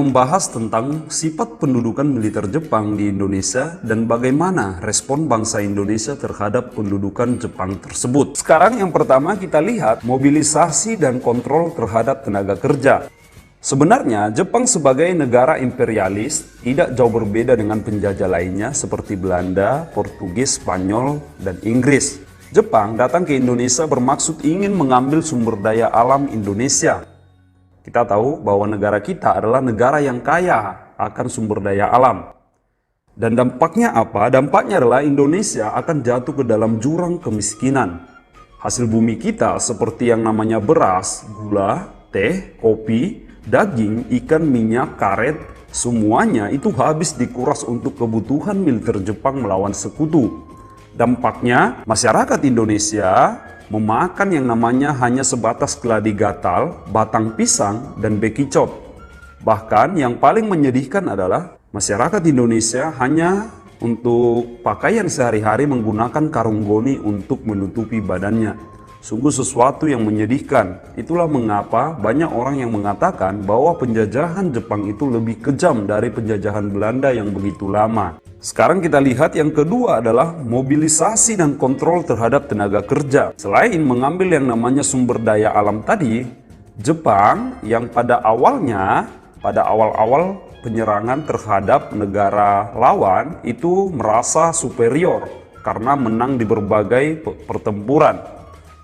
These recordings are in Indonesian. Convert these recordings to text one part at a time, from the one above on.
Membahas tentang sifat pendudukan militer Jepang di Indonesia dan bagaimana respon bangsa Indonesia terhadap pendudukan Jepang tersebut. Sekarang yang pertama kita lihat mobilisasi dan kontrol terhadap tenaga kerja. Sebenarnya Jepang sebagai negara imperialis tidak jauh berbeda dengan penjajah lainnya seperti Belanda, Portugis, Spanyol, dan Inggris. Jepang datang ke Indonesia bermaksud ingin mengambil sumber daya alam Indonesia. Kita tahu bahwa negara kita adalah negara yang kaya akan sumber daya alam. Dan dampaknya apa? Dampaknya adalah Indonesia akan jatuh ke dalam jurang kemiskinan. Hasil bumi kita seperti yang namanya beras, gula, teh, kopi, daging, ikan, minyak, karet, semuanya itu habis dikuras untuk kebutuhan militer Jepang melawan sekutu. Dampaknya masyarakat Indonesia memakan yang namanya hanya sebatas keladi gatal, batang pisang, dan bekicot. Bahkan yang paling menyedihkan adalah masyarakat Indonesia hanya untuk pakaian sehari-hari menggunakan karung goni untuk menutupi badannya. Sungguh sesuatu yang menyedihkan. Itulah mengapa banyak orang yang mengatakan bahwa penjajahan Jepang itu lebih kejam dari penjajahan Belanda yang begitu lama. Sekarang kita lihat yang kedua adalah mobilisasi dan kontrol terhadap tenaga kerja. Selain mengambil yang namanya sumber daya alam tadi, Jepang yang pada awal-awal penyerangan terhadap negara lawan itu merasa superior karena menang di berbagai pertempuran.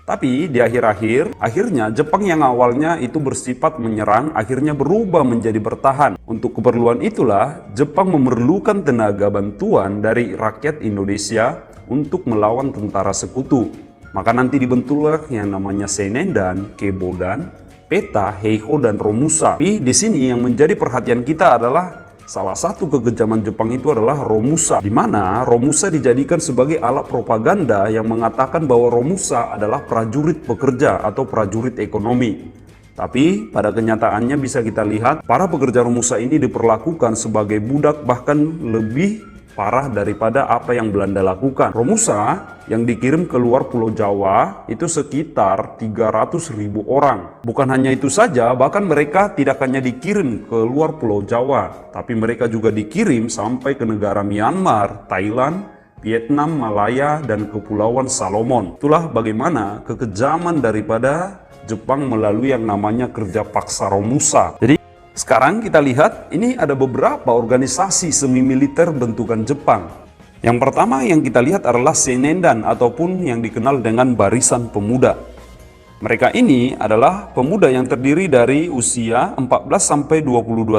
Tapi di akhirnya Jepang yang awalnya itu bersifat menyerang akhirnya berubah menjadi bertahan. Untuk keperluan itulah Jepang memerlukan tenaga bantuan dari rakyat Indonesia untuk melawan tentara sekutu. Maka nanti dibentuklah yang namanya Senendan, Keibodan, Peta, Heiho, dan Romusa. Tapi di sini yang menjadi perhatian kita adalah salah satu kekejaman Jepang itu adalah Romusa, di mana Romusa dijadikan sebagai alat propaganda yang mengatakan bahwa Romusa adalah prajurit pekerja atau prajurit ekonomi. Tapi pada kenyataannya bisa kita lihat para pekerja Romusa ini diperlakukan sebagai budak, bahkan lebih parah daripada apa yang Belanda lakukan. Romusa yang dikirim keluar Pulau Jawa itu sekitar 300.000 orang. Bukan hanya itu saja, bahkan mereka tidak hanya dikirim keluar Pulau Jawa, tapi mereka juga dikirim sampai ke negara Myanmar, Thailand, Vietnam, Malaya, dan Kepulauan Salomon. Itulah bagaimana kekejaman daripada Jepang melalui yang namanya kerja paksa Romusa. Jadi sekarang kita lihat, ini ada beberapa organisasi semi-militer bentukan Jepang. Yang pertama yang kita lihat adalah Senendan ataupun yang dikenal dengan Barisan Pemuda. Mereka ini adalah pemuda yang terdiri dari usia 14-22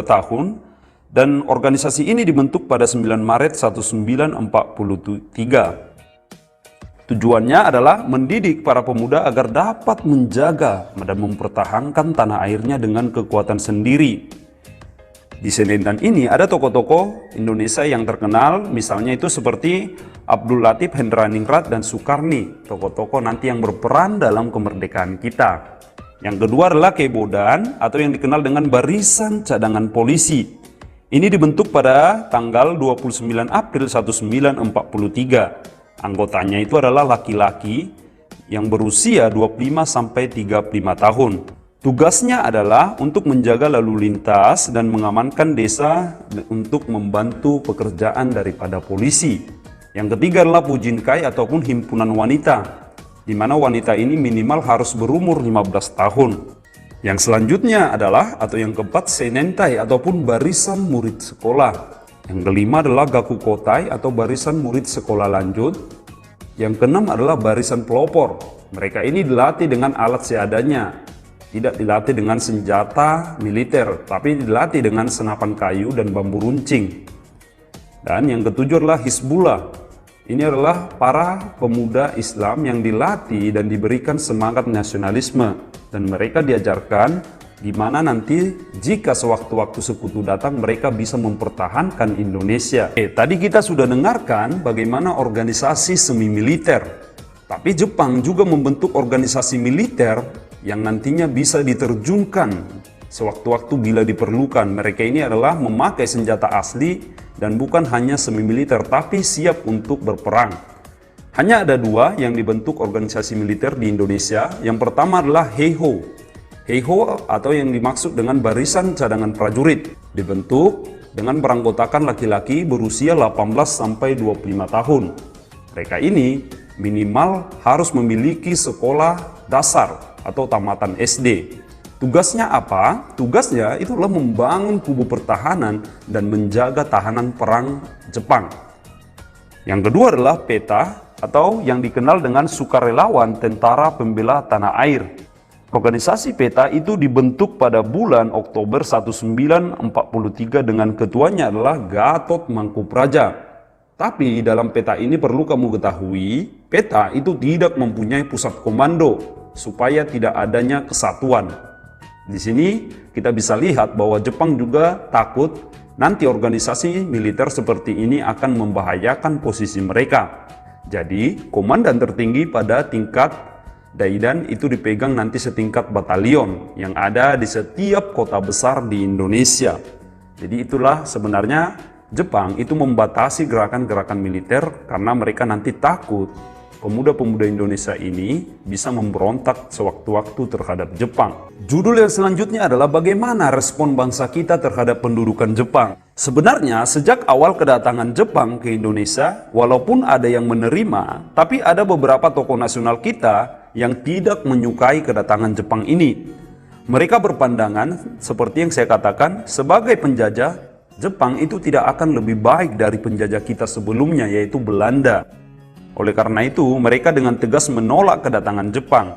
tahun dan organisasi ini dibentuk pada 9 Maret 1943. Tujuannya adalah mendidik para pemuda agar dapat menjaga dan mempertahankan tanah airnya dengan kekuatan sendiri. Di Senendan ini ada tokoh-tokoh Indonesia yang terkenal, misalnya itu seperti Abdul Latif, Hendraningrat, dan Soekarni, tokoh-tokoh nanti yang berperan dalam kemerdekaan kita. Yang kedua adalah Keibodan atau yang dikenal dengan Barisan Cadangan Polisi. Ini dibentuk pada tanggal 29 April 1943. Anggotanya itu adalah laki-laki yang berusia 25-35 tahun. Tugasnya adalah untuk menjaga lalu lintas dan mengamankan desa untuk membantu pekerjaan daripada polisi. Yang ketiga adalah Pujinkai ataupun himpunan wanita, di mana wanita ini minimal harus berumur 15 tahun. Yang selanjutnya adalah atau yang keempat Senentai ataupun barisan murid sekolah. Yang kelima adalah Gakukotai atau barisan murid sekolah lanjut. Yang keenam adalah barisan pelopor. Mereka ini dilatih dengan alat seadanya. Tidak dilatih dengan senjata militer, tapi dilatih dengan senapan kayu dan bambu runcing. Dan yang ketujuh adalah Hizbullah. Ini adalah para pemuda Islam yang dilatih dan diberikan semangat nasionalisme. Dan mereka diajarkan gimana nanti jika sewaktu-waktu sekutu datang mereka bisa mempertahankan Indonesia. Tadi kita sudah dengarkan bagaimana organisasi semi-militer. Tapi Jepang juga membentuk organisasi militer yang nantinya bisa diterjunkan sewaktu-waktu bila diperlukan. Mereka ini adalah memakai senjata asli dan bukan hanya semi-militer, tapi siap untuk berperang. Hanya ada dua yang dibentuk organisasi militer di Indonesia. Yang pertama adalah Heiho. Heiho atau yang dimaksud dengan Barisan Cadangan Prajurit. Dibentuk dengan beranggotakan laki-laki berusia 18 sampai 25 tahun. Mereka ini minimal harus memiliki sekolah dasar atau tamatan SD. Tugasnya apa? Tugasnya itulah membangun kubu pertahanan dan menjaga tahanan perang Jepang. Yang kedua adalah PETA atau yang dikenal dengan Sukarelawan Tentara Pembela Tanah Air. Organisasi PETA itu dibentuk pada bulan Oktober 1943 dengan ketuanya adalah Gatot Mangkupraja. Tapi dalam PETA ini perlu kamu ketahui, PETA itu tidak mempunyai pusat komando supaya tidak adanya kesatuan. Di sini kita bisa lihat bahwa Jepang juga takut nanti organisasi militer seperti ini akan membahayakan posisi mereka. Jadi, komandan tertinggi pada tingkat Daidan itu dipegang nanti setingkat batalion yang ada di setiap kota besar di Indonesia. Jadi itulah sebenarnya Jepang itu membatasi gerakan-gerakan militer karena mereka nanti takut pemuda-pemuda Indonesia ini bisa memberontak sewaktu-waktu terhadap Jepang. Judul yang selanjutnya adalah bagaimana respon bangsa kita terhadap pendudukan Jepang. Sebenarnya sejak awal kedatangan Jepang ke Indonesia, walaupun ada yang menerima, tapi ada beberapa tokoh nasional kita yang tidak menyukai kedatangan Jepang ini. Mereka berpandangan seperti yang saya katakan, sebagai penjajah, Jepang itu tidak akan lebih baik dari penjajah kita sebelumnya, yaitu Belanda. Oleh karena itu, mereka dengan tegas menolak kedatangan Jepang.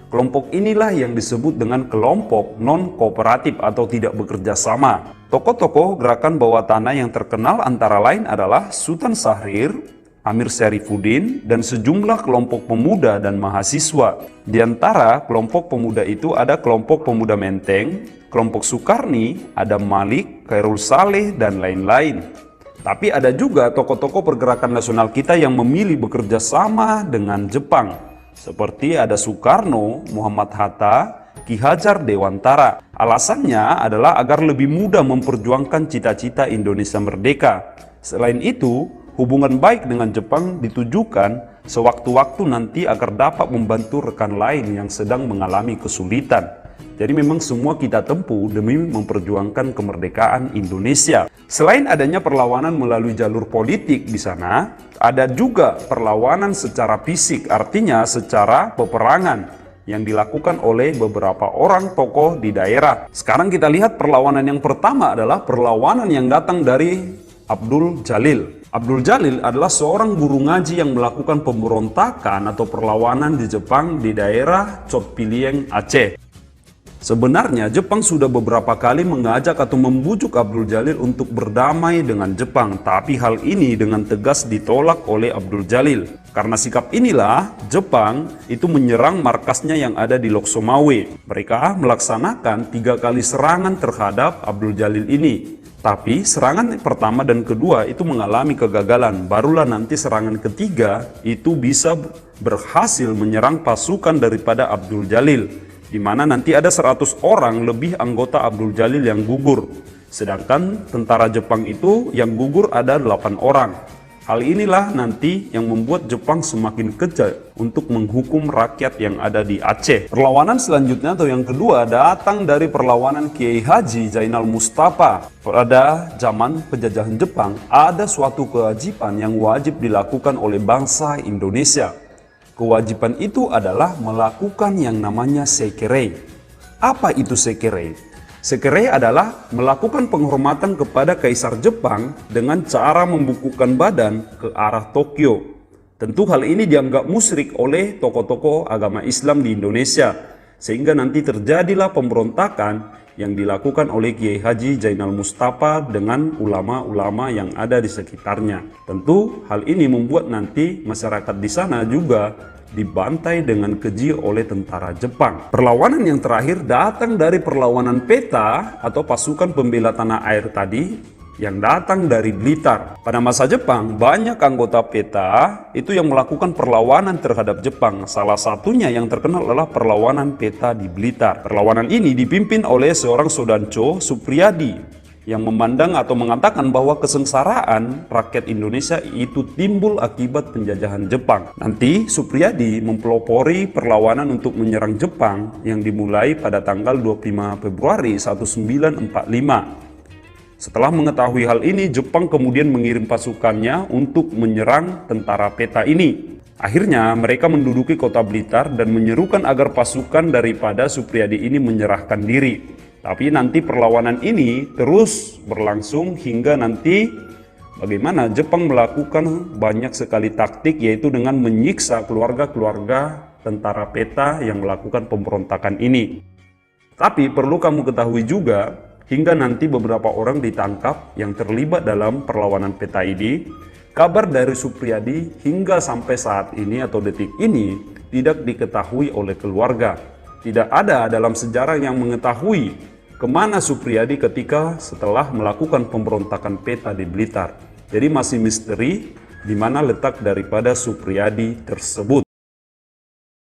Kelompok inilah yang disebut dengan kelompok non-kooperatif atau tidak bekerja sama. Tokoh-tokoh gerakan bawah tanah yang terkenal antara lain adalah Sultan Syahrir, Amir Syarifuddin, dan sejumlah kelompok pemuda dan mahasiswa. Di antara kelompok pemuda itu ada kelompok pemuda Menteng, kelompok Sukarni, Adam Malik, Khairul Saleh, dan lain-lain. Tapi ada juga tokoh-tokoh pergerakan nasional kita yang memilih bekerja sama dengan Jepang. Seperti ada Soekarno, Muhammad Hatta, Ki Hajar Dewantara. Alasannya adalah agar lebih mudah memperjuangkan cita-cita Indonesia merdeka. Selain itu, hubungan baik dengan Jepang ditujukan sewaktu-waktu nanti agar dapat membantu rekan lain yang sedang mengalami kesulitan. Jadi memang semua kita tempuh demi memperjuangkan kemerdekaan Indonesia. Selain adanya perlawanan melalui jalur politik di sana, ada juga perlawanan secara fisik, artinya secara peperangan yang dilakukan oleh beberapa orang tokoh di daerah. Sekarang kita lihat perlawanan yang pertama adalah perlawanan yang datang dari Abdul Jalil. Abdul Jalil adalah seorang guru ngaji yang melakukan pemberontakan atau perlawanan di Jepang di daerah Chotpilieng, Aceh. Sebenarnya Jepang sudah beberapa kali mengajak atau membujuk Abdul Jalil untuk berdamai dengan Jepang, tapi hal ini dengan tegas ditolak oleh Abdul Jalil. Karena sikap inilah Jepang itu menyerang markasnya yang ada di Lhokseumawe. Mereka melaksanakan 3 kali serangan terhadap Abdul Jalil ini. Tapi serangan pertama dan kedua itu mengalami kegagalan. Barulah nanti serangan ketiga itu bisa berhasil menyerang pasukan daripada Abdul Jalil, di mana nanti ada 100 orang lebih anggota Abdul Jalil yang gugur. Sedangkan tentara Jepang itu yang gugur ada 8 orang. Hal inilah nanti yang membuat Jepang semakin kejam untuk menghukum rakyat yang ada di Aceh. Perlawanan selanjutnya atau yang kedua datang dari perlawanan Kiai Haji Zainal Mustafa. Pada zaman penjajahan Jepang ada suatu kewajiban yang wajib dilakukan oleh bangsa Indonesia. Kewajiban itu adalah melakukan yang namanya sekirei. Apa itu sekirei? Sekirei adalah melakukan penghormatan kepada Kaisar Jepang dengan cara membukukan badan ke arah Tokyo. Tentu hal ini dianggap musyrik oleh tokoh-tokoh agama Islam di Indonesia, sehingga nanti terjadilah pemberontakan yang dilakukan oleh Kiai Haji Zainal Mustafa dengan ulama-ulama yang ada di sekitarnya. Tentu hal ini membuat nanti masyarakat di sana juga dibantai dengan keji oleh tentara Jepang. Perlawanan yang terakhir datang dari perlawanan PETA atau pasukan pembela tanah air tadi yang datang dari Blitar. Pada masa Jepang, banyak anggota PETA itu yang melakukan perlawanan terhadap Jepang. Salah satunya yang terkenal adalah perlawanan PETA di Blitar. Perlawanan ini dipimpin oleh seorang Sodanco Supriyadi yang memandang atau mengatakan bahwa kesengsaraan rakyat Indonesia itu timbul akibat penjajahan Jepang. Nanti Supriyadi mempelopori perlawanan untuk menyerang Jepang yang dimulai pada tanggal 25 Februari 1945. Setelah mengetahui hal ini, Jepang kemudian mengirim pasukannya untuk menyerang tentara peta ini. Akhirnya mereka menduduki kota Blitar dan menyerukan agar pasukan daripada Suprijadi ini menyerahkan diri. Tapi nanti perlawanan ini terus berlangsung hingga nanti bagaimana Jepang melakukan banyak sekali taktik, yaitu dengan menyiksa keluarga-keluarga tentara peta yang melakukan pemberontakan ini. Tapi perlu kamu ketahui juga, hingga nanti beberapa orang ditangkap yang terlibat dalam perlawanan peta ini. Kabar dari Suprijadi hingga sampai saat ini atau detik ini tidak diketahui oleh keluarga. Tidak ada dalam sejarah yang mengetahui kemana Suprijadi ketika setelah melakukan pemberontakan peta di Blitar. Jadi masih misteri di mana letak daripada Suprijadi tersebut.